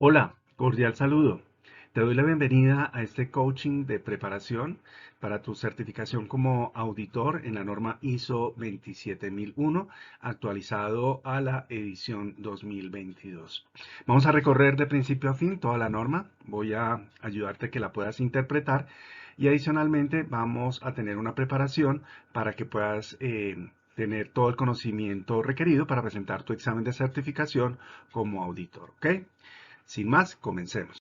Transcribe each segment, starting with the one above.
Hola, cordial saludo. Te doy la bienvenida a este coaching de preparación para tu certificación como auditor en la norma ISO 27001, actualizado a la edición 2022. Vamos a recorrer de principio a fin toda la norma. Voy a ayudarte a que la puedas interpretar y adicionalmente vamos a tener una preparación para que puedas tener todo el conocimiento requerido para presentar tu examen de certificación como auditor, ¿ok? Sin más, comencemos.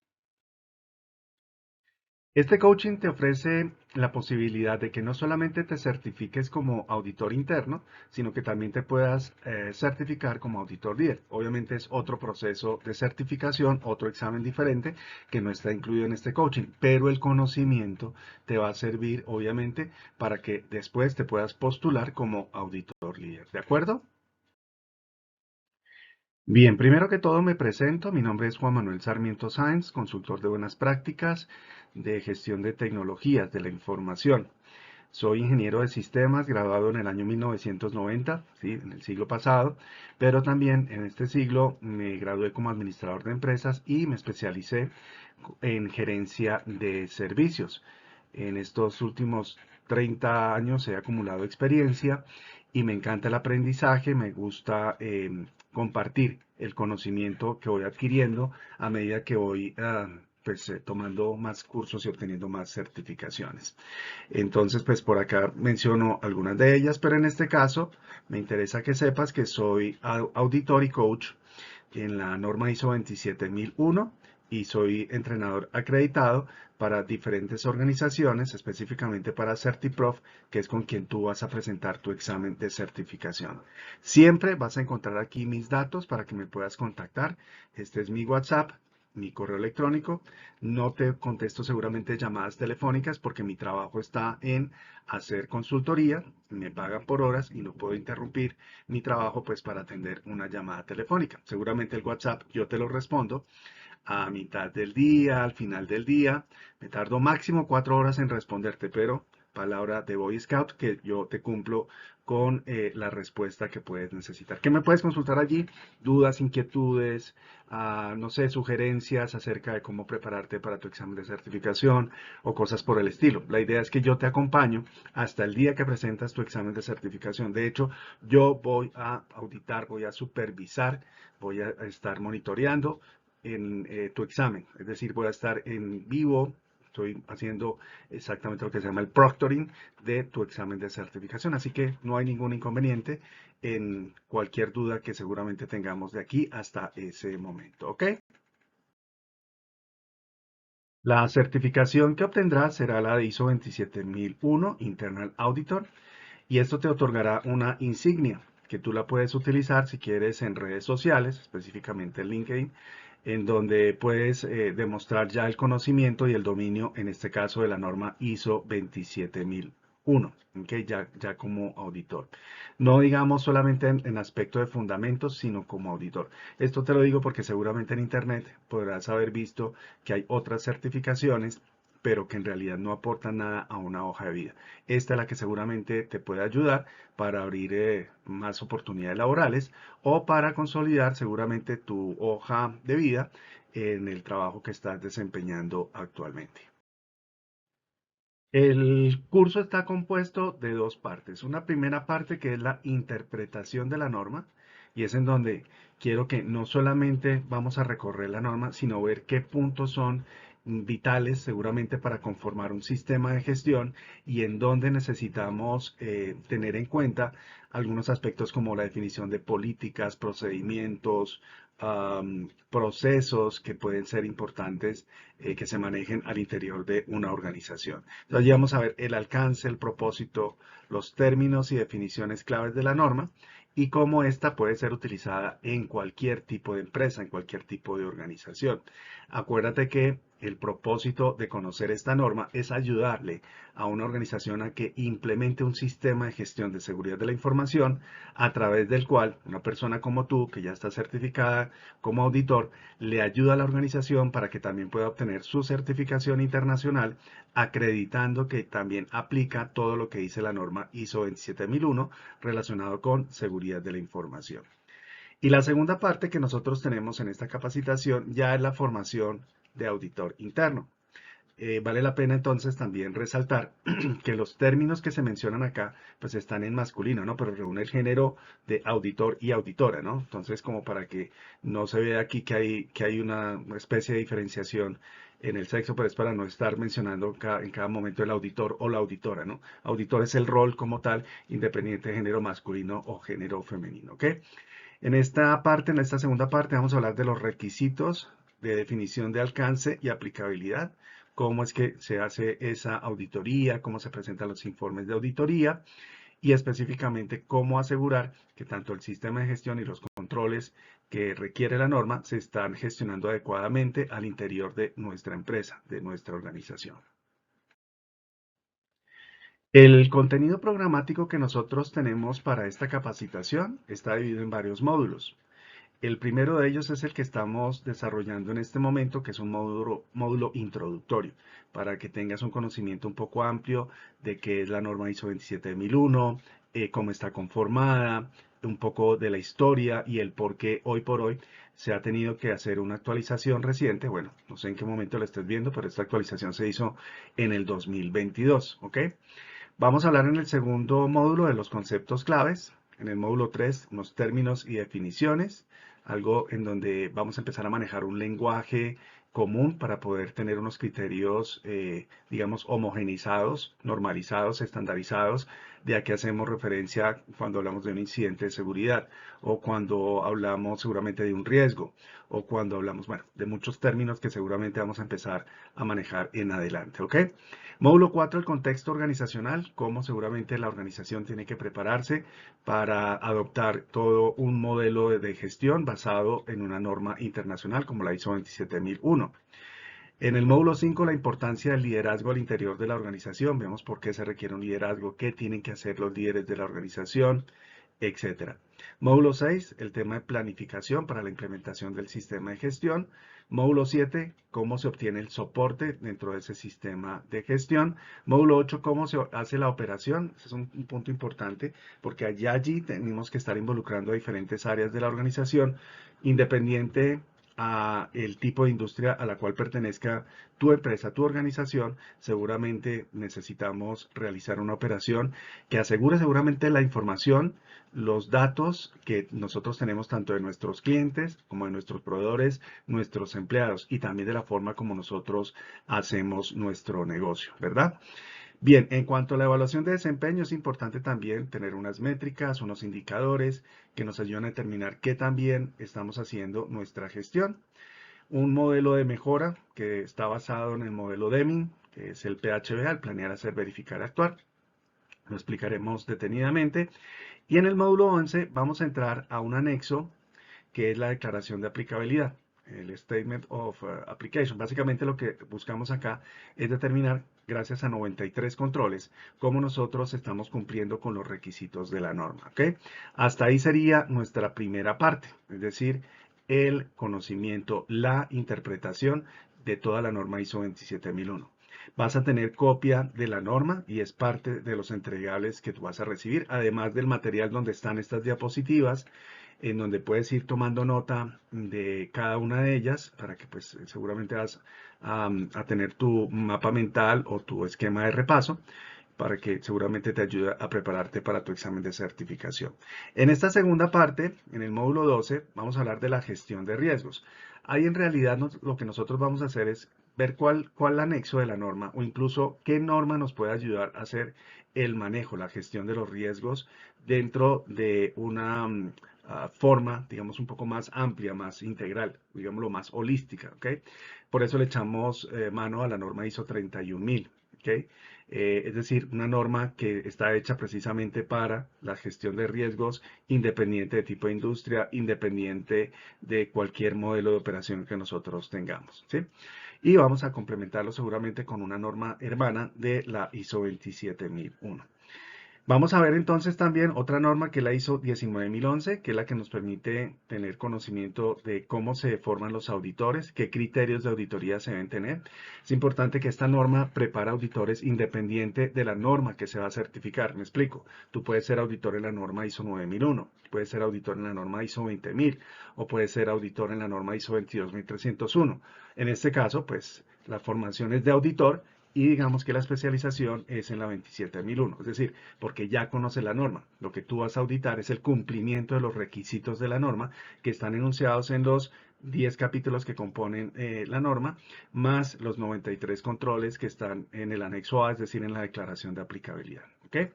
Este coaching te ofrece la posibilidad de que no solamente te certifiques como auditor interno, sino que también te puedas certificar como auditor líder. Obviamente es otro proceso de certificación, otro examen diferente que no está incluido en este coaching, pero el conocimiento te va a servir obviamente para que después te puedas postular como auditor líder. ¿De acuerdo? Bien, primero que todo me presento, mi nombre es Juan Manuel Sarmiento Sáenz, consultor de buenas prácticas de gestión de tecnologías de la información. Soy ingeniero de sistemas, graduado en el año 1990, ¿sí? En el siglo pasado, pero también en este siglo me gradué como administrador de empresas y me especialicé en gerencia de servicios. En estos últimos 30 años he acumulado experiencia y me encanta el aprendizaje, me gusta compartir el conocimiento que voy adquiriendo a medida que voy tomando más cursos y obteniendo más certificaciones. Entonces, pues por acá menciono algunas de ellas, pero en este caso me interesa que sepas que soy auditor y coach en la norma ISO 27001 y soy entrenador acreditado para diferentes organizaciones, específicamente para CertiProf, que es con quien tú vas a presentar tu examen de certificación. Siempre vas a encontrar aquí mis datos para que me puedas contactar. Este es mi WhatsApp, mi correo electrónico. No te contesto seguramente llamadas telefónicas porque mi trabajo está en hacer consultoría, me pagan por horas y no puedo interrumpir mi trabajo pues para atender una llamada telefónica. Seguramente el WhatsApp yo te lo respondo a mitad del día, al final del día. Me tardo máximo 4 horas en responderte, pero palabra de Boy Scout que yo te cumplo con la respuesta que puedes necesitar. ¿Qué me puedes consultar allí? Dudas, inquietudes, no sé, sugerencias acerca de cómo prepararte para tu examen de certificación o cosas por el estilo. La idea es que yo te acompaño hasta el día que presentas tu examen de certificación. De hecho, yo voy a auditar, voy a supervisar, voy a estar monitoreando en tu examen. Es decir, voy a estar en vivo, estoy haciendo exactamente lo que se llama el proctoring de tu examen de certificación. Así que no hay ningún inconveniente en cualquier duda que seguramente tengamos de aquí hasta ese momento. ¿Ok? La certificación que obtendrás será la de ISO 27001 Internal Auditor y esto te otorgará una insignia que tú la puedes utilizar si quieres en redes sociales, específicamente en LinkedIn, en donde puedes demostrar ya el conocimiento y el dominio, en este caso de la norma ISO 27001, ¿okay? Ya como auditor. No digamos solamente en aspecto de fundamentos, sino como auditor. Esto te lo digo porque seguramente en Internet podrás haber visto que hay otras certificaciones pero que en realidad no aportan nada a una hoja de vida. Esta es la que seguramente te puede ayudar para abrir más oportunidades laborales o para consolidar seguramente tu hoja de vida en el trabajo que estás desempeñando actualmente. El curso está compuesto de dos partes. Una primera parte que es la interpretación de la norma y es en donde quiero que no solamente vamos a recorrer la norma, sino ver qué puntos son vitales seguramente para conformar un sistema de gestión y en donde necesitamos tener en cuenta algunos aspectos como la definición de políticas, procedimientos, procesos que pueden ser importantes que se manejen al interior de una organización. Entonces, ya vamos a ver el alcance, el propósito, los términos y definiciones claves de la norma y cómo esta puede ser utilizada en cualquier tipo de empresa, en cualquier tipo de organización. Acuérdate que el propósito de conocer esta norma es ayudarle a una organización a que implemente un sistema de gestión de seguridad de la información a través del cual una persona como tú, que ya está certificada como auditor, le ayuda a la organización para que también pueda obtener su certificación internacional, acreditando que también aplica todo lo que dice la norma ISO 27001 relacionado con seguridad de la información. Y la segunda parte que nosotros tenemos en esta capacitación ya es la formación de auditor interno. Vale la pena entonces también resaltar que los términos que se mencionan acá pues están en masculino, ¿no? Pero reúne el género de auditor y auditora, ¿no? Entonces como para que no se vea aquí que hay una especie de diferenciación en el sexo, pero es para no estar mencionando en cada momento el auditor o la auditora, ¿no? Auditor es el rol como tal, independiente de género masculino o género femenino, ¿ok? En esta parte, en esta segunda parte, vamos a hablar de los requisitos de definición de alcance y aplicabilidad, cómo es que se hace esa auditoría, cómo se presentan los informes de auditoría y específicamente cómo asegurar que tanto el sistema de gestión y los controles que requiere la norma se están gestionando adecuadamente al interior de nuestra empresa, de nuestra organización. El contenido programático que nosotros tenemos para esta capacitación está dividido en varios módulos. El primero de ellos es el que estamos desarrollando en este momento, que es un módulo introductorio, para que tengas un conocimiento un poco amplio de qué es la norma ISO 27001, cómo está conformada, un poco de la historia y el por qué hoy por hoy se ha tenido que hacer una actualización reciente. Bueno, no sé en qué momento la estés viendo, pero esta actualización se hizo en el 2022, ¿ok? Vamos a hablar en el segundo módulo de los conceptos claves. En el módulo 3, unos términos y definiciones, algo en donde vamos a empezar a manejar un lenguaje común para poder tener unos criterios, digamos, homogeneizados, normalizados, estandarizados, de a qué hacemos referencia cuando hablamos de un incidente de seguridad o cuando hablamos seguramente de un riesgo o cuando hablamos, bueno, de muchos términos que seguramente vamos a empezar a manejar en adelante, ¿ok? Módulo 4, el contexto organizacional, cómo seguramente la organización tiene que prepararse para adoptar todo un modelo de gestión basado en una norma internacional como la ISO 27001. En el módulo 5, la importancia del liderazgo al interior de la organización. Vemos por qué se requiere un liderazgo, qué tienen que hacer los líderes de la organización, etcétera. Módulo 6, el tema de planificación para la implementación del sistema de gestión. Módulo 7, cómo se obtiene el soporte dentro de ese sistema de gestión. Módulo 8, cómo se hace la operación. Ese es un punto importante porque allí tenemos que estar involucrando a diferentes áreas de la organización, independiente a el tipo de industria a la cual pertenezca tu empresa, tu organización. Seguramente necesitamos realizar una operación que asegure seguramente la información, los datos que nosotros tenemos tanto de nuestros clientes como de nuestros proveedores, nuestros empleados y también de la forma como nosotros hacemos nuestro negocio, ¿verdad? Bien, en cuanto a la evaluación de desempeño, es importante también tener unas métricas, unos indicadores que nos ayuden a determinar qué también estamos haciendo nuestra gestión. Un modelo de mejora que está basado en el modelo Deming, que es el PHBA, el planear, hacer, verificar, actuar. Lo explicaremos detenidamente. Y en el módulo 11 vamos a entrar a un anexo que es la declaración de aplicabilidad, el Statement of Application. Básicamente lo que buscamos acá es determinar, gracias a 93 controles, cómo nosotros estamos cumpliendo con los requisitos de la norma. ¿Ok? Hasta ahí sería nuestra primera parte, es decir, el conocimiento, la interpretación de toda la norma ISO 27001. Vas a tener copia de la norma y es parte de los entregables que tú vas a recibir, además del material donde están estas diapositivas, en donde puedes ir tomando nota de cada una de ellas para que pues seguramente vas a tener tu mapa mental o tu esquema de repaso para que seguramente te ayude a prepararte para tu examen de certificación. En esta segunda parte, en el módulo 12, vamos a hablar de la gestión de riesgos. Ahí en realidad lo que nosotros vamos a hacer es ver cuál anexo de la norma o incluso qué norma nos puede ayudar a hacer el manejo, la gestión de los riesgos dentro de una forma, digamos, un poco más amplia, más integral, digámoslo, más holística, ¿ok? Por eso le echamos mano a la norma ISO 31000, ¿ok? Es decir, una norma que está hecha precisamente para la gestión de riesgos, independiente de tipo de industria, independiente de cualquier modelo de operación que nosotros tengamos, ¿sí? Y vamos a complementarlo seguramente con una norma hermana de la ISO 27001. Vamos a ver entonces también otra norma que es la ISO 19011, que es la que nos permite tener conocimiento de cómo se forman los auditores, qué criterios de auditoría se deben tener. Es importante que esta norma prepara auditores independiente de la norma que se va a certificar. Me explico. Tú puedes ser auditor en la norma ISO 9001, puedes ser auditor en la norma ISO 20000 o puedes ser auditor en la norma ISO 22301. En este caso, pues la formación es de auditor y digamos que la especialización es en la 27001, es decir, porque ya conoce la norma. Lo que tú vas a auditar es el cumplimiento de los requisitos de la norma que están enunciados en los 10 capítulos que componen la norma, más los 93 controles que están en el anexo A, es decir, en la declaración de aplicabilidad. ¿Okay?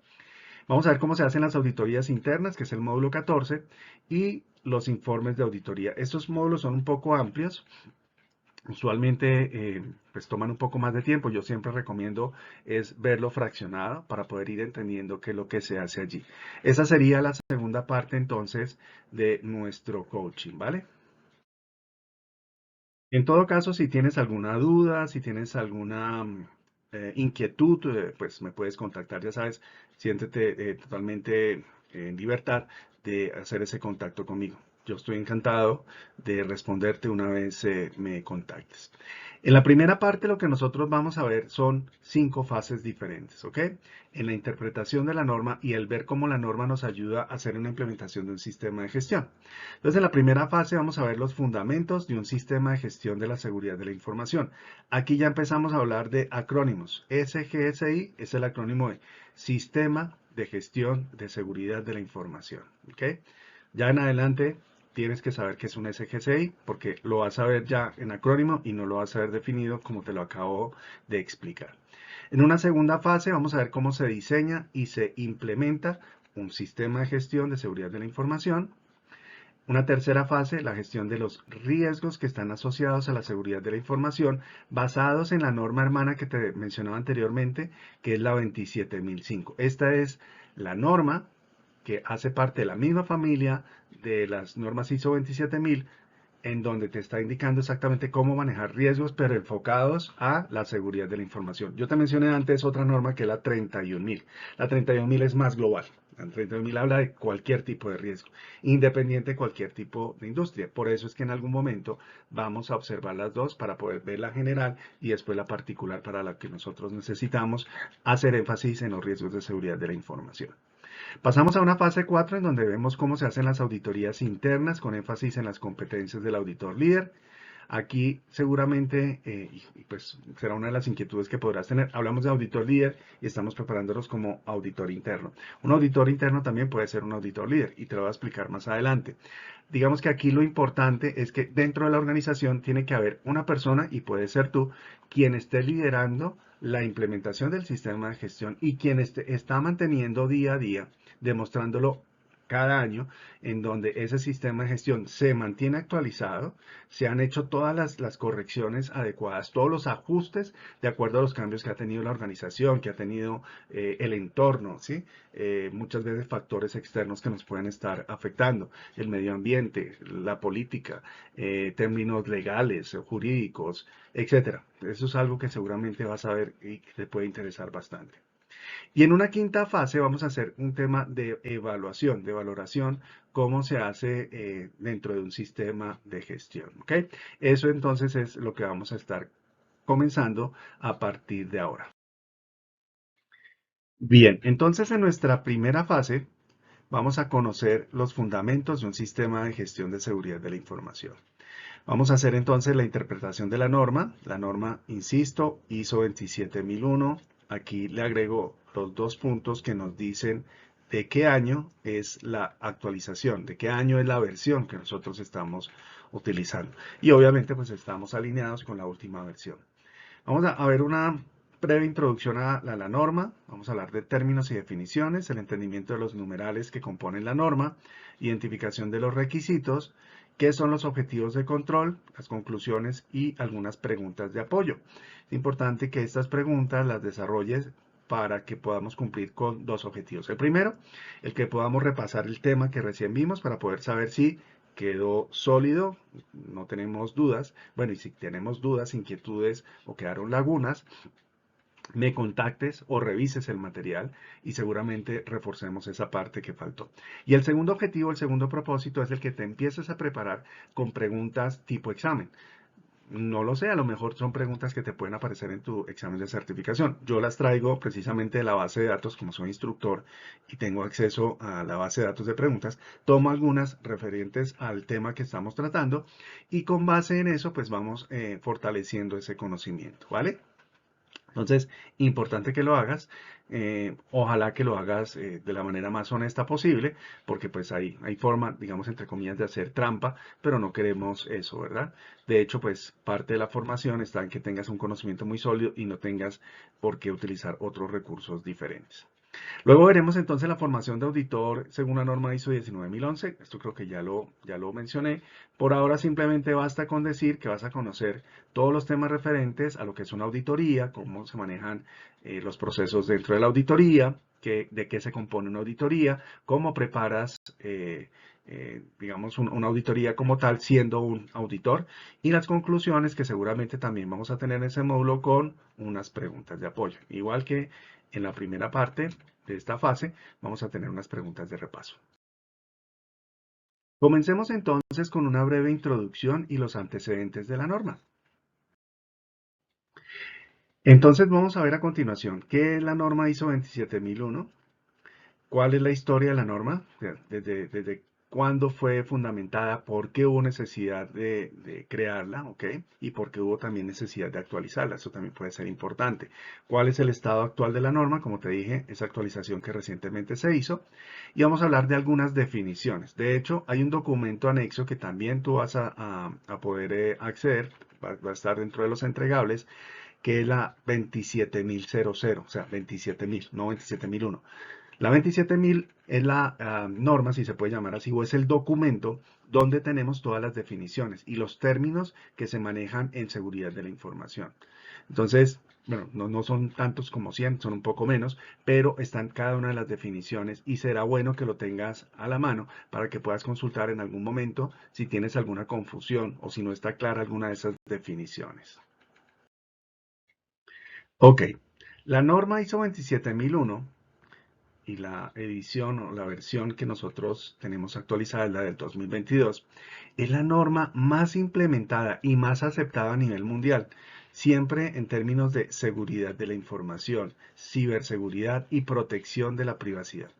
Vamos a ver cómo se hacen las auditorías internas, que es el módulo 14, y los informes de auditoría. Estos módulos son un poco amplios. Usualmente pues toman un poco más de tiempo. Yo siempre recomiendo es verlo fraccionado para poder ir entendiendo qué es lo que se hace allí. Esa sería la segunda parte entonces de nuestro coaching, ¿vale? En todo caso, si tienes alguna duda, si tienes alguna inquietud, pues me puedes contactar, ya sabes, siéntete totalmente en libertad de hacer ese contacto conmigo. Yo estoy encantado de responderte una vez me contactes. En la primera parte lo que nosotros vamos a ver son 5 fases diferentes, ¿ok? En la interpretación de la norma y el ver cómo la norma nos ayuda a hacer una implementación de un sistema de gestión. Entonces, en la primera fase vamos a ver los fundamentos de un sistema de gestión de la seguridad de la información. Aquí ya empezamos a hablar de acrónimos. SGSI es el acrónimo de Sistema de Gestión de Seguridad de la Información. ¿Ok? Ya en adelante tienes que saber qué es un SGSI porque lo vas a ver ya en acrónimo y no lo vas a ver definido como te lo acabo de explicar. En una segunda fase vamos a ver cómo se diseña y se implementa un sistema de gestión de seguridad de la información. Una tercera fase, la gestión de los riesgos que están asociados a la seguridad de la información, basados en la norma hermana que te mencionaba anteriormente, que es la 27005. Esta es la norma que hace parte de la misma familia de las normas ISO 27000, en donde te está indicando exactamente cómo manejar riesgos, pero enfocados a la seguridad de la información. Yo te mencioné antes otra norma que es la 31000. La 31000 es más global. La 31000 habla de cualquier tipo de riesgo, independiente de cualquier tipo de industria. Por eso es que en algún momento vamos a observar las dos para poder ver la general y después la particular para la que nosotros necesitamos hacer énfasis en los riesgos de seguridad de la información. Pasamos a una fase 4 en donde vemos cómo se hacen las auditorías internas con énfasis en las competencias del auditor líder. Aquí seguramente, pues será una de las inquietudes que podrás tener. Hablamos de auditor líder y estamos preparándonos como auditor interno. Un auditor interno también puede ser un auditor líder y te lo voy a explicar más adelante. Digamos que aquí lo importante es que dentro de la organización tiene que haber una persona, y puede ser tú, quien esté liderando la implementación del sistema de gestión y quien está manteniendo día a día, demostrándolo cada año, en donde ese sistema de gestión se mantiene actualizado, se han hecho todas las correcciones adecuadas, todos los ajustes de acuerdo a los cambios que ha tenido la organización, que ha tenido el entorno, ¿sí? Muchas veces factores externos que nos pueden estar afectando, el medio ambiente, la política, términos legales, jurídicos, etcétera. Eso es algo que seguramente vas a ver y que te puede interesar bastante. Y en una quinta fase vamos a hacer un tema de evaluación, de valoración, cómo se hace dentro de un sistema de gestión. ¿Ok? Eso entonces es lo que vamos a estar comenzando a partir de ahora. Bien, entonces en nuestra primera fase vamos a conocer los fundamentos de un sistema de gestión de seguridad de la información. Vamos a hacer entonces la interpretación de la norma, insisto, ISO 27001. Aquí le agrego los dos puntos que nos dicen de qué año es la actualización, de qué año es la versión que nosotros estamos utilizando. Y obviamente pues estamos alineados con la última versión. Vamos a ver una breve introducción a la norma. Vamos a hablar de términos y definiciones, el entendimiento de los numerales que componen la norma, identificación de los requisitos, qué son los objetivos de control, las conclusiones y algunas preguntas de apoyo. Es importante que estas preguntas las desarrolles para que podamos cumplir con dos objetivos. El primero, el que podamos repasar el tema que recién vimos para poder saber si quedó sólido, no tenemos dudas. Bueno, y si tenemos dudas, inquietudes o quedaron lagunas, me contactes o revises el material y seguramente reforcemos esa parte que faltó. Y el segundo objetivo, el segundo propósito es el que te empieces a preparar con preguntas tipo examen. No lo sé, a lo mejor son preguntas que te pueden aparecer en tu examen de certificación. Yo las traigo precisamente de la base de datos, como soy instructor y tengo acceso a la base de datos de preguntas, tomo algunas referentes al tema que estamos tratando y con base en eso pues vamos fortaleciendo ese conocimiento, ¿vale? Entonces, importante que lo hagas. Ojalá que lo hagas de la manera más honesta posible, porque pues hay forma, digamos, entre comillas, de hacer trampa, pero no queremos eso, ¿verdad? De hecho, pues parte de la formación está en que tengas un conocimiento muy sólido y no tengas por qué utilizar otros recursos diferentes. Luego veremos entonces la formación de auditor según la norma ISO 19011. Esto creo que ya lo mencioné. Por ahora simplemente basta con decir que vas a conocer todos los temas referentes a lo que es una auditoría, cómo se manejan los procesos dentro de la auditoría, de qué se compone una auditoría, cómo preparas, digamos, una auditoría como tal siendo un auditor y las conclusiones que seguramente también vamos a tener en ese módulo con unas preguntas de apoyo. Igual que en la primera parte de esta fase, vamos a tener unas preguntas de repaso. Comencemos entonces con una breve introducción y los antecedentes de la norma. Entonces vamos a ver a continuación qué es la norma ISO 27001, cuál es la historia de la norma, desde cuándo fue fundamentada, por qué hubo necesidad de crearla, ¿ok? Y por qué hubo también necesidad de actualizarla, eso también puede ser importante. ¿Cuál es el estado actual de la norma? Como te dije, esa actualización que recientemente se hizo. Y vamos a hablar de algunas definiciones. De hecho, hay un documento anexo que también tú vas a poder acceder, va a estar dentro de los entregables, que es la 27000, o sea, 27000, no 27001. La 27000 es la norma, si se puede llamar así, o es el documento donde tenemos todas las definiciones y los términos que se manejan en seguridad de la información. Entonces, bueno, no son tantos como 100, son un poco menos, pero están cada una de las definiciones y será bueno que lo tengas a la mano para que puedas consultar en algún momento si tienes alguna confusión o si no está clara alguna de esas definiciones. Ok, la norma ISO 27001 y la edición o la versión que nosotros tenemos actualizada es la del 2022, es la norma más implementada y más aceptada a nivel mundial, siempre en términos de seguridad de la información, ciberseguridad y protección de la privacidad.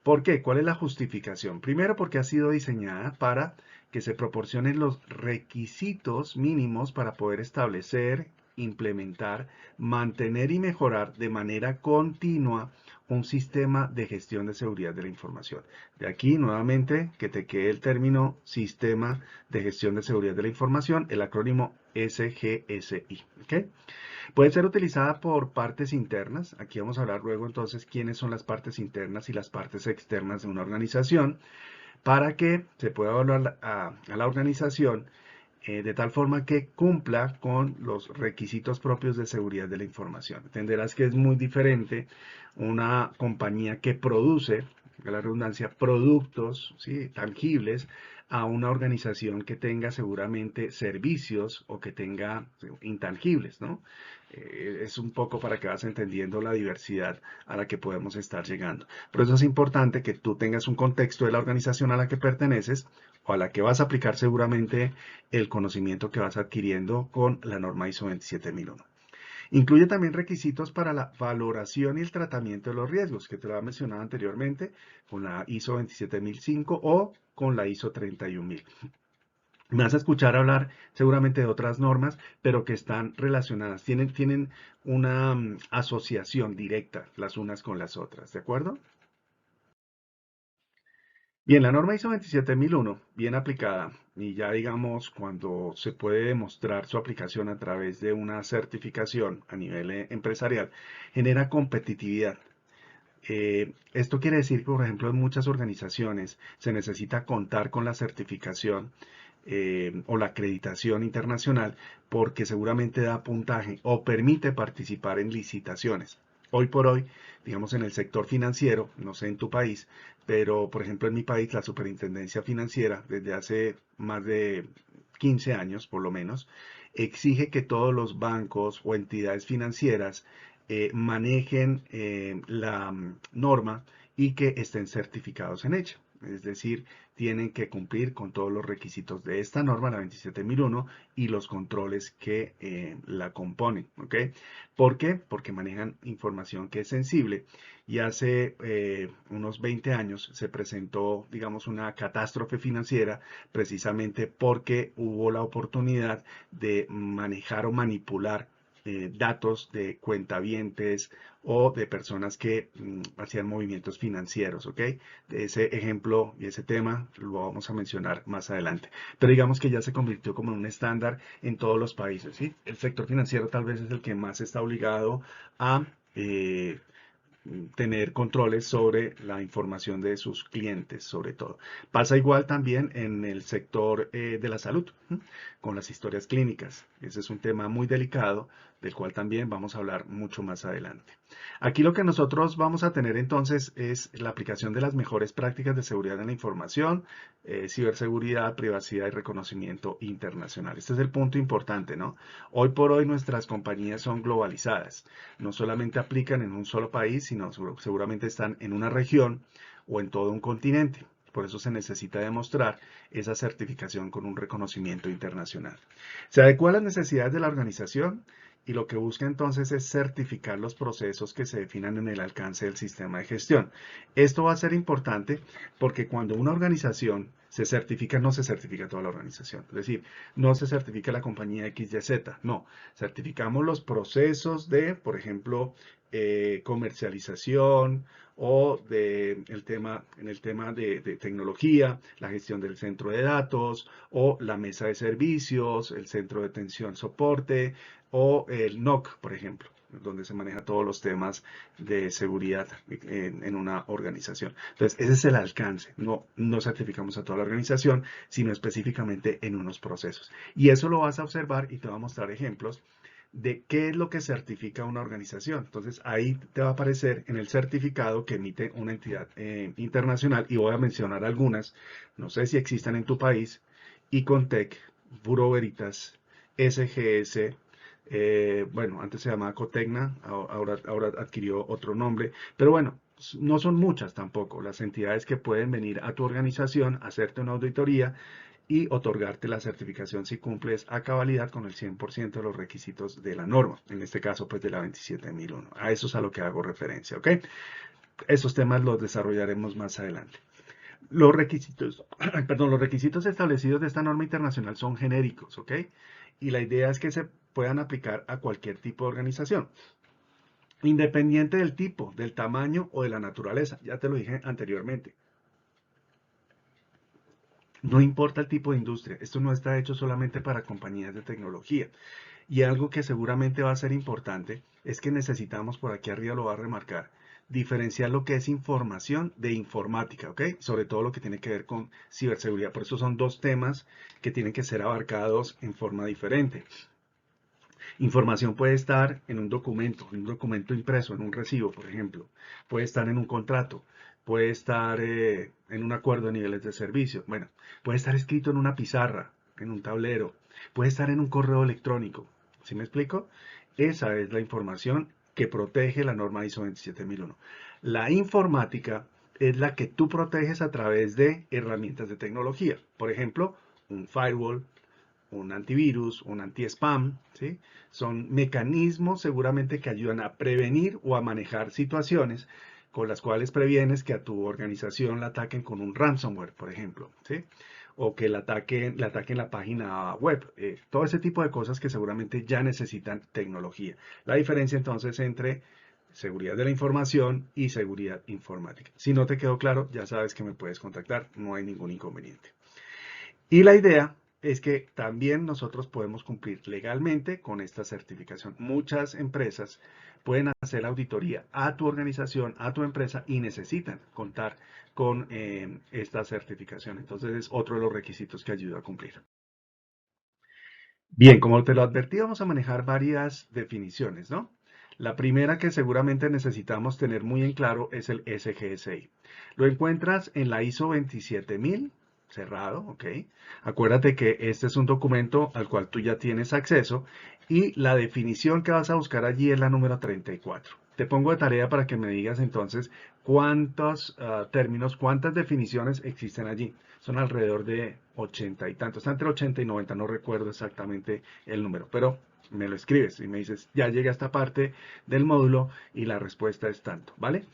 ¿Por qué? ¿Cuál es la justificación? Primero, porque ha sido diseñada para que se proporcionen los requisitos mínimos para poder establecer, implementar, mantener y mejorar de manera continua un sistema de gestión de seguridad de la información. De aquí, nuevamente, que te quede el término Sistema de Gestión de Seguridad de la Información, el acrónimo SGSI. ¿Ok? Puede ser utilizada por partes internas. Aquí vamos a hablar luego entonces quiénes son las partes internas y las partes externas de una organización para que se pueda evaluar a la organización de tal forma que cumpla con los requisitos propios de seguridad de la información. Entenderás que es muy diferente una compañía que produce, la redundancia, productos, ¿sí?, tangibles, a una organización que tenga seguramente servicios o que tenga intangibles, ¿no? Es un poco para que vas entendiendo la diversidad a la que podemos estar llegando. Por eso es importante que tú tengas un contexto de la organización a la que perteneces o a la que vas a aplicar seguramente el conocimiento que vas adquiriendo con la norma ISO 27001. Incluye también requisitos para la valoración y el tratamiento de los riesgos, que te lo había mencionado anteriormente, con la ISO 27005 o con la ISO 31000. Me vas a escuchar hablar seguramente de otras normas, pero que están relacionadas, tienen una asociación directa las unas con las otras, ¿de acuerdo? Bien, la norma ISO 27001, bien aplicada, y ya digamos cuando se puede demostrar su aplicación a través de una certificación a nivel empresarial, genera competitividad. Esto quiere decir que, por ejemplo, en muchas organizaciones se necesita contar con la certificación o la acreditación internacional porque seguramente da puntaje o permite participar en licitaciones. Hoy por hoy, digamos en el sector financiero, no sé en tu país, pero por ejemplo en mi país la Superintendencia Financiera desde hace más de 15 años por lo menos exige que todos los bancos o entidades financieras manejen la norma y que estén certificados en ella. Es decir, tienen que cumplir con todos los requisitos de esta norma, la 27001, y los controles que la componen. ¿Ok? ¿Por qué? Porque manejan información que es sensible. Y hace unos 20 años se presentó, digamos, una catástrofe financiera precisamente porque hubo la oportunidad de manejar o manipular datos de cuentavientes o de personas que hacían movimientos financieros, ¿ok? De ese ejemplo y ese tema lo vamos a mencionar más adelante. Pero digamos que ya se convirtió como en un estándar en todos los países, ¿sí? El sector financiero tal vez es el que más está obligado a tener controles sobre la información de sus clientes, sobre todo. Pasa igual también en el sector de la salud, con las historias clínicas. Ese es un tema muy delicado, del cual también vamos a hablar mucho más adelante. Aquí lo que nosotros vamos a tener entonces es la aplicación de las mejores prácticas de seguridad en la información, ciberseguridad, privacidad y reconocimiento internacional. Este es el punto importante, ¿no? Hoy por hoy nuestras compañías son globalizadas. No solamente aplican en un solo país, sino seguramente están en una región o en todo un continente. Por eso se necesita demostrar esa certificación con un reconocimiento internacional. Se adecua a las necesidades de la organización y lo que busca entonces es certificar los procesos que se definan en el alcance del sistema de gestión. Esto va a ser importante porque cuando una organización se certifica, no se certifica toda la organización. Es decir, no se certifica la compañía XYZ, no. Certificamos los procesos de, por ejemplo, comercialización o en el tema de tecnología, la gestión del centro de datos o la mesa de servicios, el centro de atención soporte o el NOC, por ejemplo, donde se maneja todos los temas de seguridad en una organización. Entonces, ese es el alcance. No certificamos a toda la organización, sino específicamente en unos procesos. Y eso lo vas a observar y te voy a mostrar ejemplos de qué es lo que certifica una organización. Entonces, ahí te va a aparecer en el certificado que emite una entidad internacional, y voy a mencionar algunas, no sé si existan en tu país: Icontec, Bureau Veritas, SGS, bueno, antes se llamaba Cotecna, ahora adquirió otro nombre, pero bueno, no son muchas tampoco las entidades que pueden venir a tu organización, hacerte una auditoría y otorgarte la certificación si cumples a cabalidad con el 100% de los requisitos de la norma, en este caso pues de la 27001. A eso es a lo que hago referencia, ¿ok? Esos temas los desarrollaremos más adelante. Los requisitos, perdón, los requisitos establecidos de esta norma internacional son genéricos, ¿ok? Y la idea es que se puedan aplicar a cualquier tipo de organización, independiente del tipo, del tamaño o de la naturaleza. Ya te lo dije anteriormente. No importa el tipo de industria, esto no está hecho solamente para compañías de tecnología. Y algo que seguramente va a ser importante es que necesitamos, por aquí arriba lo va a remarcar, diferenciar lo que es información de informática, ¿ok? Sobre todo lo que tiene que ver con ciberseguridad. Por eso son dos temas que tienen que ser abarcados en forma diferente. Información puede estar en un documento impreso, en un recibo, por ejemplo. Puede estar en un contrato, puede estar en un acuerdo de niveles de servicio. Bueno, puede estar escrito en una pizarra, en un tablero, puede estar en un correo electrónico. ¿Sí me explico? Esa es la información que protege la norma ISO 27001. La informática es la que tú proteges a través de herramientas de tecnología. Por ejemplo, un firewall, un antivirus, un anti-spam, ¿sí? Son mecanismos seguramente que ayudan a prevenir o a manejar situaciones con las cuales previenes que a tu organización la ataquen con un ransomware, por ejemplo, ¿sí? O que le ataquen la página web. Todo ese tipo de cosas que seguramente ya necesitan tecnología. La diferencia entonces entre seguridad de la información y seguridad informática. Si no te quedó claro, ya sabes que me puedes contactar, no hay ningún inconveniente. Y la idea es que también nosotros podemos cumplir legalmente con esta certificación. Muchas empresas pueden hacer auditoría a tu organización, a tu empresa, y necesitan contar con esta certificación. Entonces es otro de los requisitos que ayuda a cumplir. Bien, como te lo advertí, vamos a manejar varias definiciones, ¿no? La primera que seguramente necesitamos tener muy en claro es el SGSI. Lo encuentras en la ISO 27000, cerrado, ¿ok? Acuérdate que este es un documento al cual tú ya tienes acceso y la definición que vas a buscar allí es la número 34. Te pongo de tarea para que me digas entonces cuántos términos, cuántas definiciones existen allí. Son alrededor de 80 y tantos, está entre 80 y 90, no recuerdo exactamente el número, pero me lo escribes y me dices, ya llegué a esta parte del módulo y la respuesta es tanto, ¿vale?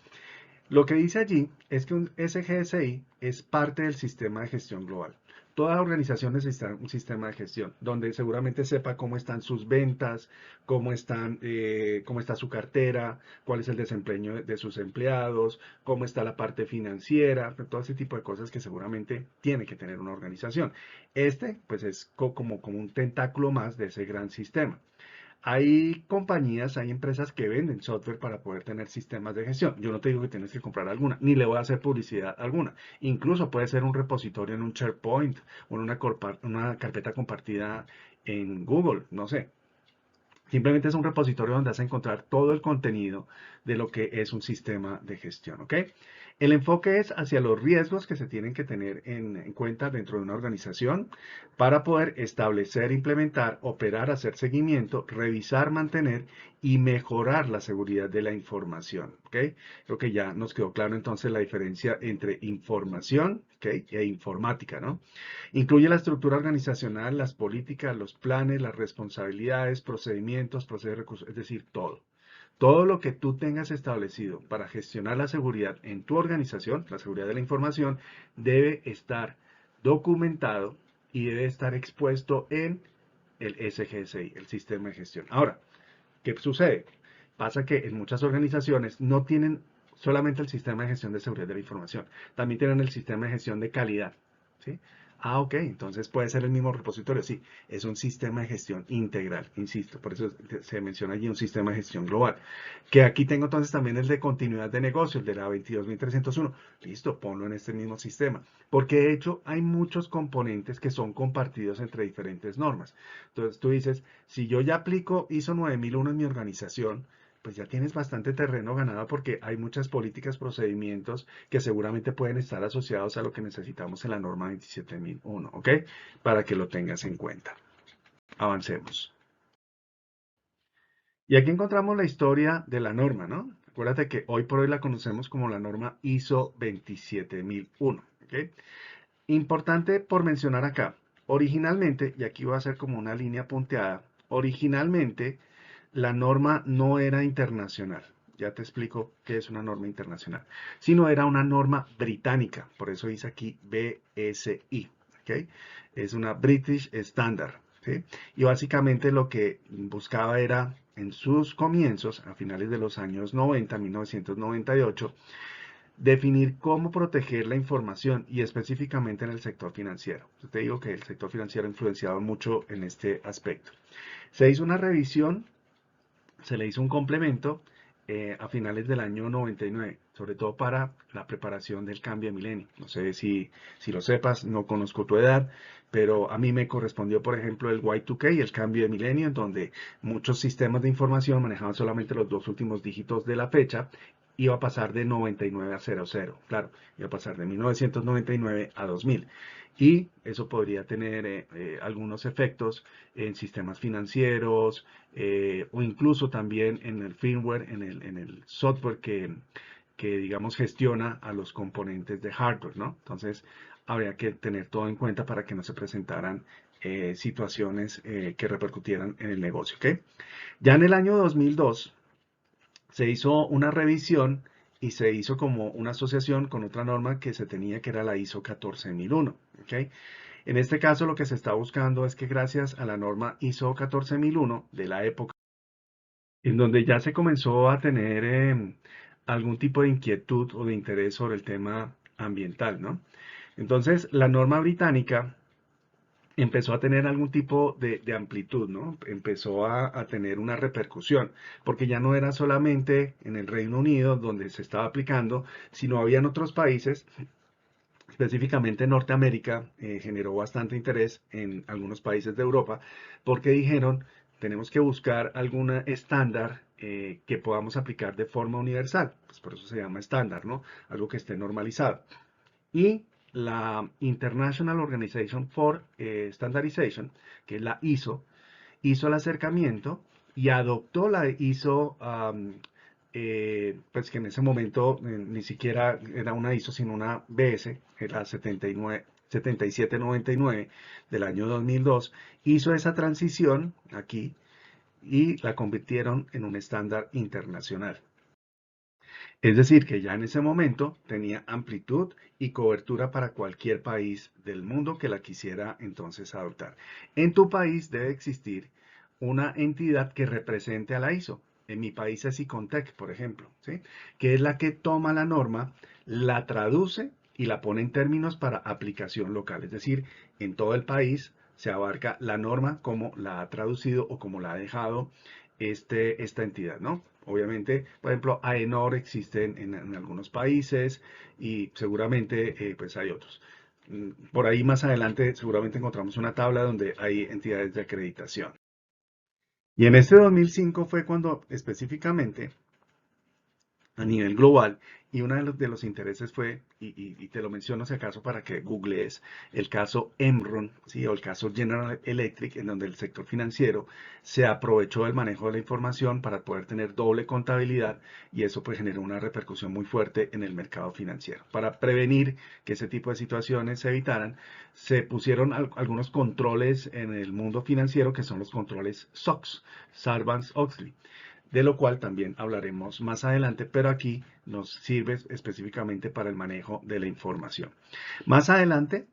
Lo que dice allí es que un SGSI es parte del sistema de gestión global. Toda organización necesita un sistema de gestión donde seguramente sepa cómo están sus ventas, cómo está su cartera, cuál es el desempeño de sus empleados, cómo está la parte financiera, todo ese tipo de cosas que seguramente tiene que tener una organización. Pues es como un tentáculo más de ese gran sistema. Hay compañías, hay empresas que venden software para poder tener sistemas de gestión. Yo no te digo que tienes que comprar alguna, ni le voy a hacer publicidad alguna. Incluso puede ser un repositorio en un SharePoint o en una carpeta compartida en Google, no sé. Simplemente es un repositorio donde vas a encontrar todo el contenido de lo que es un sistema de gestión, ¿ok? El enfoque es hacia los riesgos que se tienen que tener en cuenta dentro de una organización para poder establecer, implementar, operar, hacer seguimiento, revisar, mantener y mejorar la seguridad de la información, ¿ok? Creo que ya nos quedó claro entonces la diferencia entre información, ¿ok? E informática, ¿no? Incluye la estructura organizacional, las políticas, los planes, las responsabilidades, procedimientos, procesos de recursos, es decir, todo. Todo lo que tú tengas establecido para gestionar la seguridad en tu organización, la seguridad de la información, debe estar documentado y debe estar expuesto en el SGSI, el sistema de gestión. Ahora, ¿qué sucede? Pasa que en muchas organizaciones no tienen solamente el sistema de gestión de seguridad de la información, también tienen el sistema de gestión de calidad, ¿sí? Ah, ok, entonces puede ser el mismo repositorio, sí, es un sistema de gestión integral, insisto, por eso se menciona allí un sistema de gestión global. Que aquí tengo entonces también el de continuidad de negocio, el de la 22.301, listo, ponlo en este mismo sistema, porque de hecho hay muchos componentes que son compartidos entre diferentes normas. Entonces tú dices, si yo ya aplico ISO 9001 en mi organización, pues ya tienes bastante terreno ganado porque hay muchas políticas, procedimientos que seguramente pueden estar asociados a lo que necesitamos en la norma 27001, ¿ok? Para que lo tengas en cuenta. Avancemos. Y aquí encontramos la historia de la norma, ¿no? Acuérdate que hoy por hoy la conocemos como la norma ISO 27001, ¿ok? Importante por mencionar acá, originalmente, y aquí voy a hacer como una línea punteada, originalmente la norma no era internacional. Ya te explico qué es una norma internacional, sino era una norma británica. Por eso dice aquí BSI. ¿Ok? Es una British Standard. ¿Sí? Y básicamente lo que buscaba era, en sus comienzos, a finales de los años 90, 1998, definir cómo proteger la información y específicamente en el sector financiero. Yo te digo que el sector financiero ha influenciado mucho en este aspecto. Se hizo una revisión, se le hizo un complemento a finales del año 99, sobre todo para la preparación del cambio de milenio. No sé si lo sepas, no conozco tu edad, pero a mí me correspondió, por ejemplo, el Y2K, el cambio de milenio, en donde muchos sistemas de información manejaban solamente los dos últimos dígitos de la fecha. Iba a pasar de 99 a 00, claro, iba a pasar de 1999 a 2000. Y eso podría tener algunos efectos en sistemas financieros, o incluso también en el firmware, en el software que, digamos, gestiona a los componentes de hardware, ¿no? Entonces, habría que tener todo en cuenta para que no se presentaran situaciones que repercutieran en el negocio, ¿ok? Ya en el año 2002 se hizo una revisión y se hizo como una asociación con otra norma que se tenía, que era la ISO 14001, ¿ok? En este caso, lo que se está buscando es que gracias a la norma ISO 14001 de la época, en donde ya se comenzó a tener algún tipo de inquietud o de interés sobre el tema ambiental, ¿no? Entonces, la norma británica empezó a tener algún tipo de amplitud, ¿no? Empezó a tener una repercusión, porque ya no era solamente en el Reino Unido donde se estaba aplicando, sino había en otros países, específicamente en Norteamérica, generó bastante interés en algunos países de Europa, porque dijeron, tenemos que buscar algún estándar que podamos aplicar de forma universal, pues por eso se llama estándar, ¿no? Algo que esté normalizado. Y la International Organization for Standardization, que es la ISO, hizo el acercamiento y adoptó la ISO, pues que en ese momento ni siquiera era una ISO, sino una BS, la 79, 7799 del año 2002, hizo esa transición aquí y la convirtieron en un estándar internacional. Es decir, que ya en ese momento tenía amplitud y cobertura para cualquier país del mundo que la quisiera entonces adoptar. En tu país debe existir una entidad que represente a la ISO. En mi país es Icontec, por ejemplo, ¿sí? Que es la que toma la norma, la traduce y la pone en términos para aplicación local. Es decir, en todo el país se abarca la norma como la ha traducido o como la ha dejado esta entidad, ¿no? Obviamente, por ejemplo, AENOR existe en algunos países y seguramente pues hay otros. Por ahí más adelante seguramente encontramos una tabla donde hay entidades de acreditación. Y en este 2005 fue cuando específicamente a nivel global, y uno de los intereses fue, y te lo menciono si acaso para que googlees, el caso Enron, ¿sí? O el caso General Electric, en donde el sector financiero se aprovechó del manejo de la información para poder tener doble contabilidad, y eso pues generó una repercusión muy fuerte en el mercado financiero. Para prevenir que ese tipo de situaciones se evitaran, se pusieron algunos controles en el mundo financiero, que son los controles SOX, Sarbanes-Oxley, de lo cual también hablaremos más adelante, pero aquí nos sirve específicamente para el manejo de la información. Más adelante,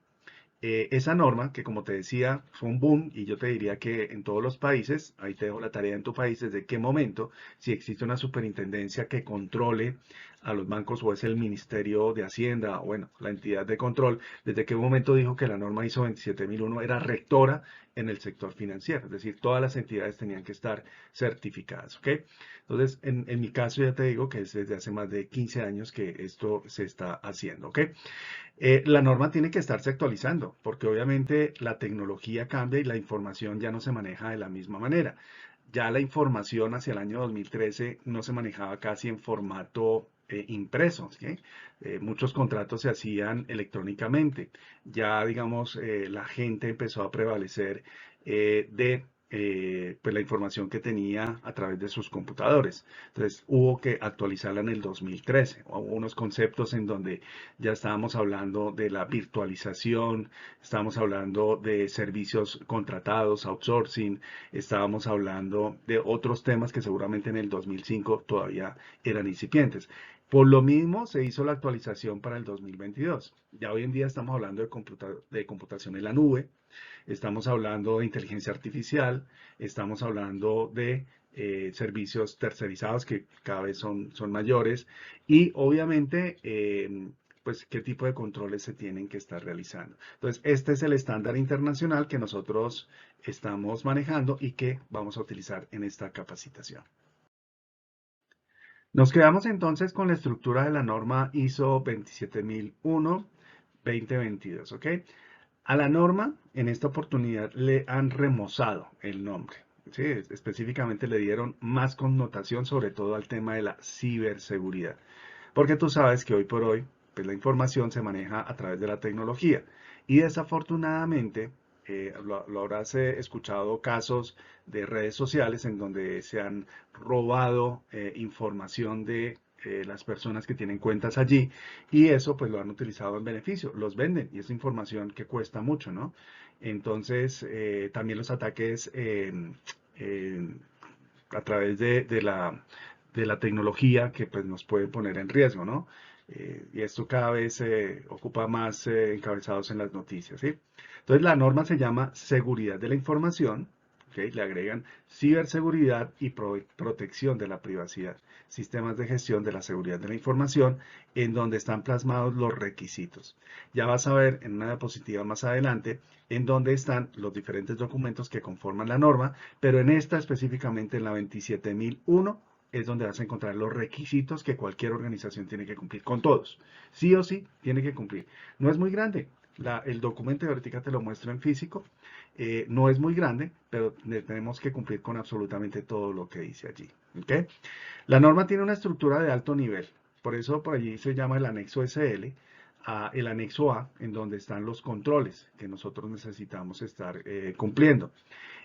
esa norma, que como te decía, fue un boom, y yo te diría que en todos los países, ahí te dejo la tarea en tu país, desde qué momento, si existe una superintendencia que controle a los bancos o es el Ministerio de Hacienda, o bueno, la entidad de control, desde qué momento dijo que la norma ISO 27001 era rectora en el sector financiero, es decir, todas las entidades tenían que estar certificadas, ¿ok? Entonces, en mi caso ya te digo que es desde hace más de 15 años que esto se está haciendo, ¿ok? La norma tiene que estarse actualizando, porque obviamente la tecnología cambia y la información ya no se maneja de la misma manera. Ya la información hacia el año 2013 no se manejaba casi en formato impreso, ¿sí? Muchos contratos se hacían electrónicamente. Ya, digamos, la gente empezó a prevalecer de pues la información que tenía a través de sus computadores. Entonces, hubo que actualizarla en el 2013. Hubo unos conceptos en donde ya estábamos hablando de la virtualización, estábamos hablando de servicios contratados, outsourcing, estábamos hablando de otros temas que seguramente en el 2005 todavía eran incipientes. Por lo mismo se hizo la actualización para el 2022. Ya hoy en día estamos hablando de computación en la nube, estamos hablando de inteligencia artificial, estamos hablando de servicios tercerizados que cada vez son mayores, y obviamente pues qué tipo de controles se tienen que estar realizando. Entonces, este es el estándar internacional que nosotros estamos manejando y que vamos a utilizar en esta capacitación. Nos quedamos entonces con la estructura de la norma ISO 27001-2022, ¿ok? A la norma, en esta oportunidad, le han remozado el nombre, ¿sí? Específicamente le dieron más connotación, sobre todo al tema de la ciberseguridad. Porque tú sabes que hoy por hoy, pues la información se maneja a través de la tecnología. Y desafortunadamente, lo habrás escuchado casos de redes sociales en donde se han robado información de las personas que tienen cuentas allí, y eso pues lo han utilizado en beneficio, los venden, y es información que cuesta mucho, ¿no? Entonces, también los ataques a través de la tecnología que pues, nos puede poner en riesgo, ¿no? Y esto cada vez ocupa más encabezados en las noticias, ¿sí? Entonces la norma se llama seguridad de la información, ¿ok? Le agregan ciberseguridad y protección de la privacidad, sistemas de gestión de la seguridad de la información, en donde están plasmados los requisitos. Ya vas a ver en una diapositiva más adelante en donde están los diferentes documentos que conforman la norma, pero en esta específicamente, en la 27001, es donde vas a encontrar los requisitos que cualquier organización tiene que cumplir, con todos. Sí o sí, tiene que cumplir. No es muy grande. El documento de ahorita te lo muestro en físico. No es muy grande, pero tenemos que cumplir con absolutamente todo lo que dice allí. ¿Okay? La norma tiene una estructura de alto nivel. Por eso por allí se llama el anexo SL. el anexo A, en donde están los controles que nosotros necesitamos estar cumpliendo.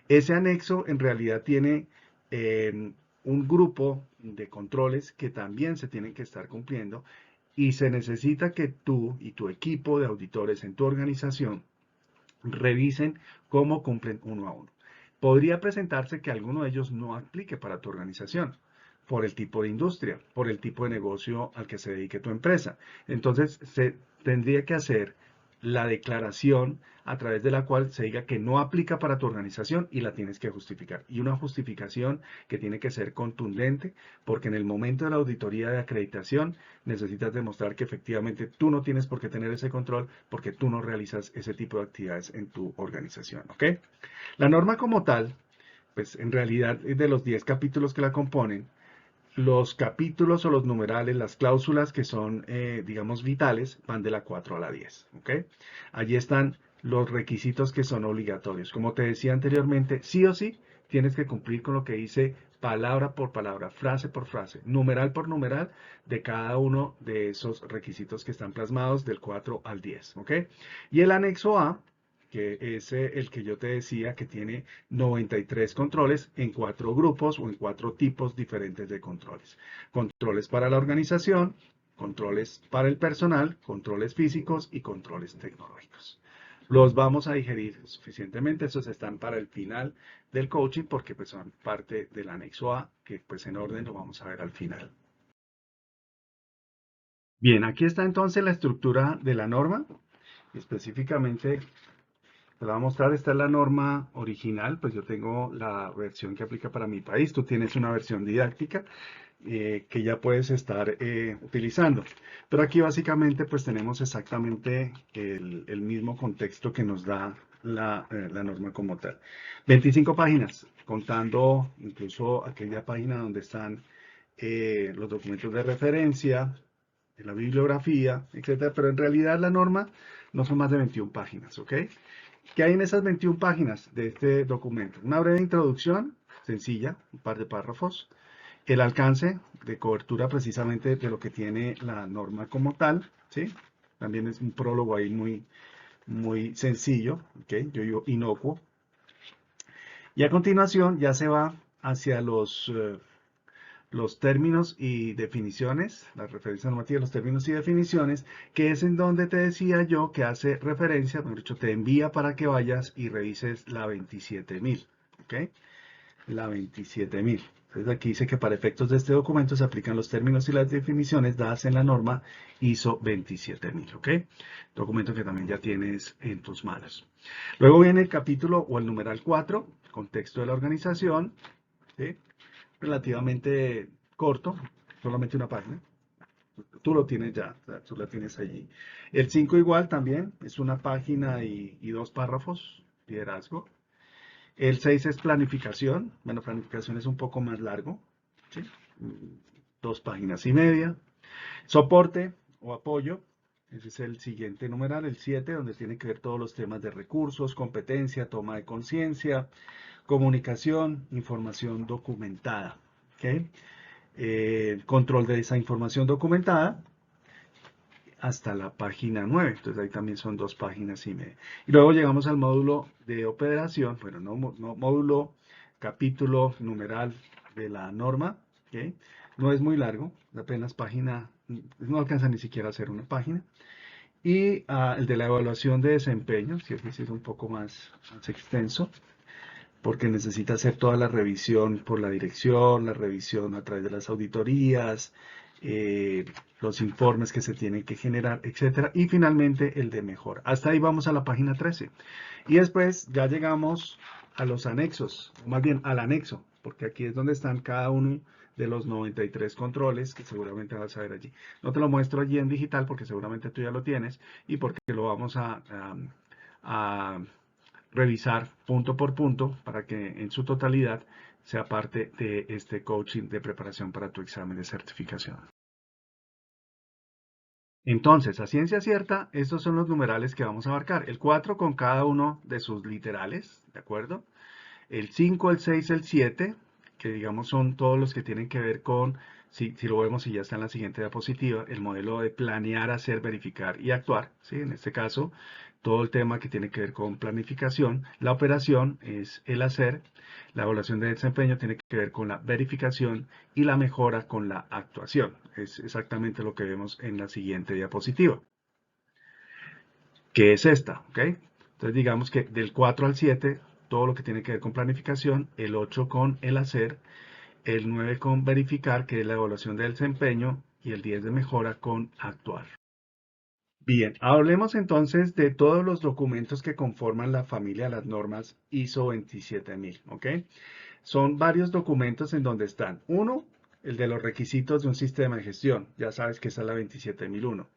Ese anexo en realidad tiene un grupo de controles que también se tienen que estar cumpliendo y se necesita que tú y tu equipo de auditores en tu organización revisen cómo cumplen uno a uno. Podría presentarse que alguno de ellos no aplique para tu organización, por el tipo de industria, por el tipo de negocio al que se dedique tu empresa. Entonces, se tendría que hacer la declaración a través de la cual se diga que no aplica para tu organización y la tienes que justificar. Y una justificación que tiene que ser contundente, porque en el momento de la auditoría de acreditación necesitas demostrar que efectivamente tú no tienes por qué tener ese control porque tú no realizas ese tipo de actividades en tu organización. ¿Ok? La norma como tal, pues en realidad es de los 10 capítulos que la componen. Los capítulos o los numerales, las cláusulas que son, digamos, vitales, van de la 4 a la 10. ¿Ok? Allí están los requisitos que son obligatorios. Como te decía anteriormente, sí o sí tienes que cumplir con lo que dice palabra por palabra, frase por frase, numeral por numeral de cada uno de esos requisitos que están plasmados del 4 al 10. ¿Ok? Y el anexo A, que es el que yo te decía que tiene 93 controles en 4 grupos o en 4 tipos diferentes de controles. Controles para la organización, controles para el personal, controles físicos y controles tecnológicos. Los vamos a digerir suficientemente, estos están para el final del coaching porque pues son parte del anexo A, que pues en orden lo vamos a ver al final. Bien, aquí está entonces la estructura de la norma, específicamente te la voy a mostrar. Esta es la norma original, pues yo tengo la versión que aplica para mi país, tú tienes una versión didáctica que ya puedes estar utilizando. Pero aquí básicamente pues tenemos exactamente el mismo contexto que nos da la norma como tal. 25 páginas, contando incluso aquella página donde están los documentos de referencia, la bibliografía, etcétera, pero en realidad la norma no son más de 21 páginas, ¿ok? ¿Qué hay en esas 21 páginas de este documento? Una breve introducción, sencilla, un par de párrafos, el alcance de cobertura precisamente de lo que tiene la norma como tal, ¿sí? También es un prólogo ahí muy sencillo, ¿ok? Yo digo inocuo. Y a continuación ya se va hacia los términos y definiciones, la referencia normativa, los términos y definiciones, que es en donde te decía yo que hace referencia, mejor dicho, te envía para que vayas y revises la 27.000, ¿ok? La 27.000. Entonces aquí dice que para efectos de este documento se aplican los términos y las definiciones dadas en la norma ISO 27.000, ¿ok? Documento que también ya tienes en tus manos. Luego viene el capítulo o el numeral 4, contexto de la organización, ¿sí? Relativamente corto, solamente una página. Tú lo tienes ya, o sea, tú la tienes allí. El 5 igual también, es una página y 2 párrafos, liderazgo. El 6 es planificación. Bueno, planificación es un poco más largo, ¿sí? 2 páginas y media. Soporte o apoyo. Ese es el siguiente numeral, el 7, donde tiene que ver todos los temas de recursos, competencia, toma de conciencia, comunicación, información documentada. ¿Okay? Control de esa información documentada hasta la página 9. Entonces ahí también son 2 páginas y media. Y luego llegamos al módulo de operación, bueno, no módulo, capítulo, numeral de la norma. ¿Okay? No es muy largo, apenas página, no alcanza ni siquiera a hacer una página. Y el de la evaluación de desempeño, si es un poco más extenso, porque necesita hacer toda la revisión por la dirección, la revisión a través de las auditorías, los informes que se tienen que generar, etcétera. Y finalmente el de mejora. Hasta ahí vamos a la página 13. Y después ya llegamos a los anexos, o más bien al anexo, porque aquí es donde están cada uno de los 93 controles que seguramente vas a ver allí. No te lo muestro allí en digital porque seguramente tú ya lo tienes y porque lo vamos a revisar punto por punto para que en su totalidad sea parte de este coaching de preparación para tu examen de certificación. Entonces, a ciencia cierta, estos son los numerales que vamos a abarcar. El 4 con cada uno de sus literales, ¿de acuerdo? El 5, el 6, el 7, que digamos son todos los que tienen que ver con, si lo vemos y ya está en la siguiente diapositiva, el modelo de planear, hacer, verificar y actuar, ¿sí? En este caso, todo el tema que tiene que ver con planificación. La operación es el hacer, la evaluación de desempeño tiene que ver con la verificación y la mejora con la actuación. Es exactamente lo que vemos en la siguiente diapositiva, que es esta, ¿ok? Entonces digamos que del 4 al 7, todo lo que tiene que ver con planificación, el 8 con el hacer, el 9 con verificar, que es la evaluación del desempeño, y el 10 de mejora con actuar. Bien, hablemos entonces de todos los documentos que conforman la familia de las normas ISO 27000, ¿ok? Son varios documentos en donde están. Uno, el de los requisitos de un sistema de gestión. Ya sabes que esa es la 27001.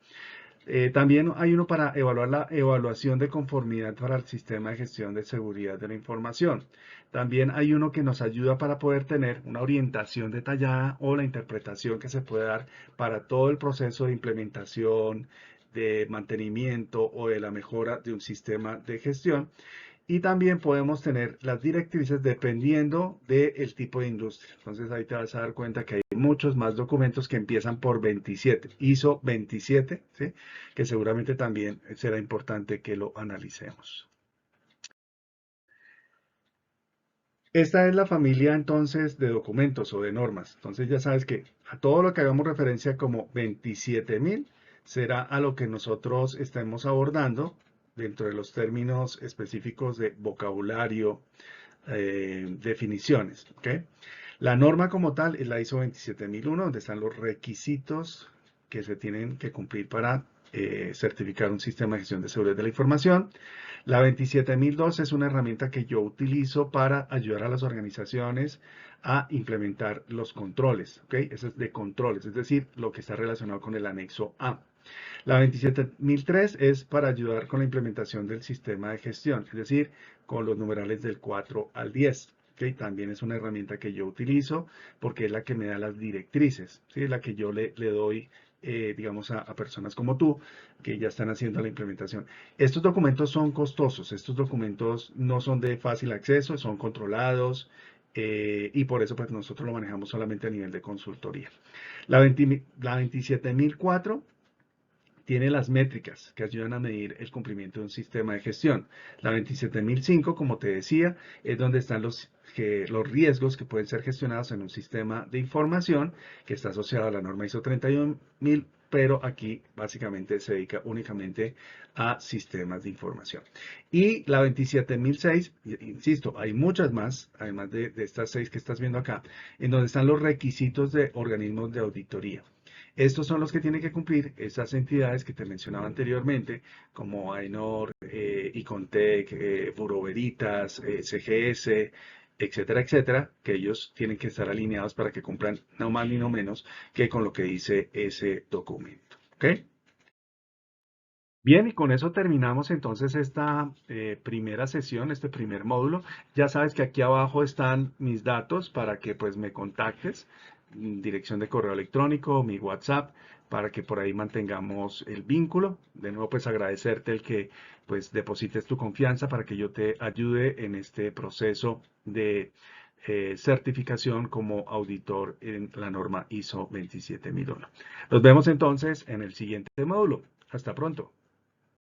También hay uno para evaluar la evaluación de conformidad para el sistema de gestión de seguridad de la información. También hay uno que nos ayuda para poder tener una orientación detallada o la interpretación que se puede dar para todo el proceso de implementación, de mantenimiento o de la mejora de un sistema de gestión. Y también podemos tener las directrices dependiendo del tipo de industria. Entonces ahí te vas a dar cuenta que hay muchos más documentos que empiezan por 27, ISO 27, ¿sí? Que seguramente también será importante que lo analicemos. Esta es la familia entonces de documentos o de normas. Entonces ya sabes que a todo lo que hagamos referencia como 27000 será a lo que nosotros estemos abordando dentro de los términos específicos de vocabulario, definiciones. ¿Okay? La norma como tal es la ISO 27001, donde están los requisitos que se tienen que cumplir para certificar un sistema de gestión de seguridad de la información. La 27002 es una herramienta que yo utilizo para ayudar a las organizaciones a implementar los controles. ¿Okay? Eso es de controles, es decir, lo que está relacionado con el anexo A. La 27003 es para ayudar con la implementación del sistema de gestión, es decir, con los numerales del 4 al 10. ¿Okay? También es una herramienta que yo utilizo porque es la que me da las directrices, ¿sí? Es la que yo le doy, digamos, a personas como tú que ya están haciendo la implementación. Estos documentos son costosos, estos documentos no son de fácil acceso, son controlados y por eso pues nosotros lo manejamos solamente a nivel de consultoría. La 27004 tiene las métricas que ayudan a medir el cumplimiento de un sistema de gestión. La 27005, como te decía, es donde están los riesgos que pueden ser gestionados en un sistema de información que está asociado a la norma ISO 31000, pero aquí básicamente se dedica únicamente a sistemas de información. Y la 27006, insisto, hay muchas más, además de estas 6 que estás viendo acá, en donde están los requisitos de organismos de auditoría. Estos son los que tienen que cumplir esas entidades que te mencionaba anteriormente, como AENOR, Icontec, Bureau Veritas, CGS, etcétera, etcétera, que ellos tienen que estar alineados para que cumplan no más ni no menos que con lo que dice ese documento. ¿Ok? Bien, y con eso terminamos entonces esta primera sesión, este primer módulo. Ya sabes que aquí abajo están mis datos para que pues me contactes, dirección de correo electrónico, mi WhatsApp, para que por ahí mantengamos el vínculo. De nuevo pues agradecerte el que pues deposites tu confianza para que yo te ayude en este proceso de certificación como auditor en la norma ISO 27001. Nos vemos entonces en el siguiente módulo. Hasta pronto.